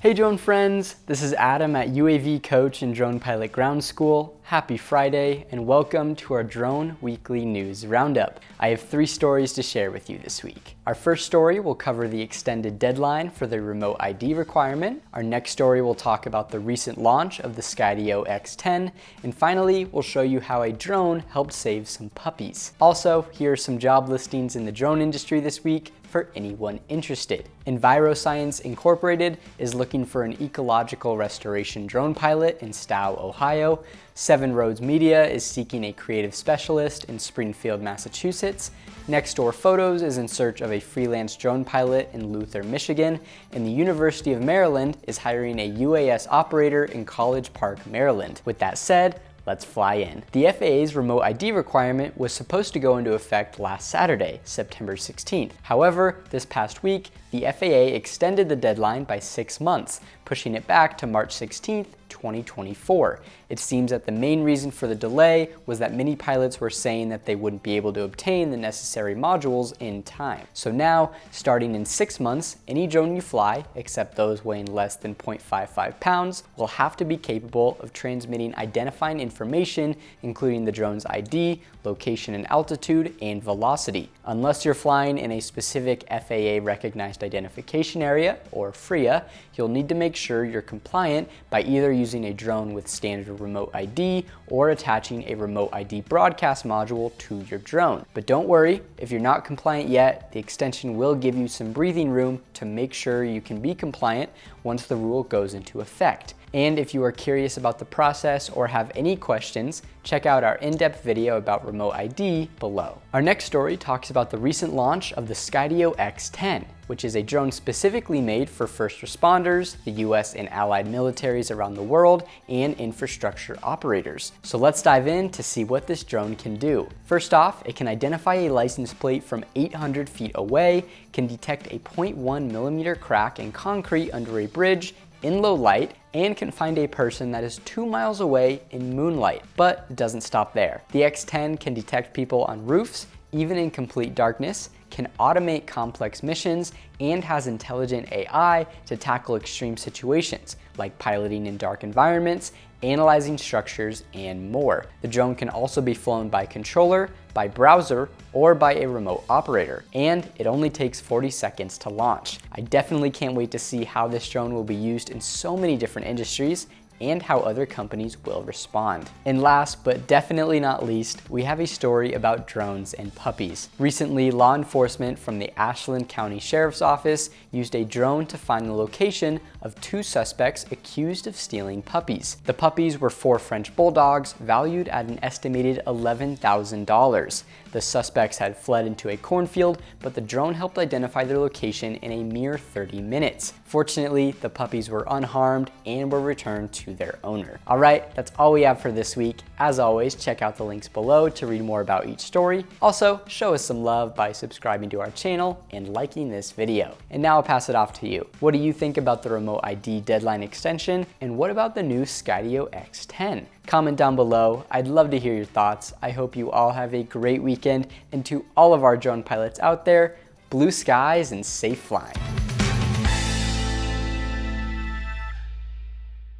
Hey drone friends, this is Adam at UAV Coach and Drone Pilot Ground School. Happy Friday and welcome to our Drone Weekly News Roundup. I have 3 stories to share with you this week. Our first story will cover the extended deadline for the remote ID requirement. Our next story will talk about the recent launch of the Skydio X10. And finally, we'll show you how a drone helped save some puppies. Also, here are some job listings in the drone industry this week for anyone interested. EnviroScience Incorporated is looking for an ecological restoration drone pilot in Stow, Ohio. Seven Roads Media is seeking a creative specialist in Springfield, Massachusetts. Nextdoor Photos is in search of a freelance drone pilot in Luther, Michigan. And the University of Maryland is hiring a UAS operator in College Park, Maryland. With that said, let's fly in. The FAA's remote ID requirement was supposed to go into effect last Saturday, September 16th. However, this past week, the FAA extended the deadline by 6 months, pushing it back to March 16th, 2024. It seems that the main reason for the delay was that many pilots were saying that they wouldn't be able to obtain the necessary modules in time. So now, starting in 6 months, any drone you fly, except those weighing less than 0.55 pounds, will have to be capable of transmitting identifying information, including the drone's ID, location and altitude, and velocity. Unless you're flying in a specific FAA-recognized identification area, or FRIA, you'll need to make sure you're compliant by either using a drone with standard remote ID or attaching a remote ID broadcast module to your drone. But don't worry, if you're not compliant yet, the extension will give you some breathing room to make sure you can be compliant once the rule goes into effect. And if you are curious about the process or have any questions, check out our in-depth video about remote ID below. Our next story talks about the recent launch of the Skydio X10, which is a drone specifically made for first responders, the US and allied militaries around the world, and infrastructure operators. So let's dive in to see what this drone can do. First off, it can identify a license plate from 800 feet away, can detect a 0.1 millimeter crack in concrete under a bridge in low light, and can find a person that is 2 miles away in moonlight. But it doesn't stop there. The X10 can detect people on roofs, even in complete darkness, can automate complex missions, and has intelligent AI to tackle extreme situations, like piloting in dark environments, analyzing structures, and more. The drone can also be flown by controller, by browser, or by a remote operator, and it only takes 40 seconds to launch. I definitely can't wait to see how this drone will be used in so many different industries and how other companies will respond. And last but definitely not least, we have a story about drones and puppies. Recently, law enforcement from the Ashland County Sheriff's Office used a drone to find the location of 2 suspects accused of stealing puppies. The puppies were 4 French bulldogs valued at an estimated $11,000. The suspects had fled into a cornfield, but the drone helped identify their location in a mere 30 minutes. Fortunately, the puppies were unharmed and were returned to their owner. All right, that's all we have for this week. As always, check out the links below to read more about each story. Also, show us some love by subscribing to our channel and liking this video. And now I'll pass it off to you. What do you think about the remote ID deadline extension? And what about the new Skydio X10? Comment down below. I'd love to hear your thoughts. I hope you all have a great weekend. And to all of our drone pilots out there, blue skies and safe flying.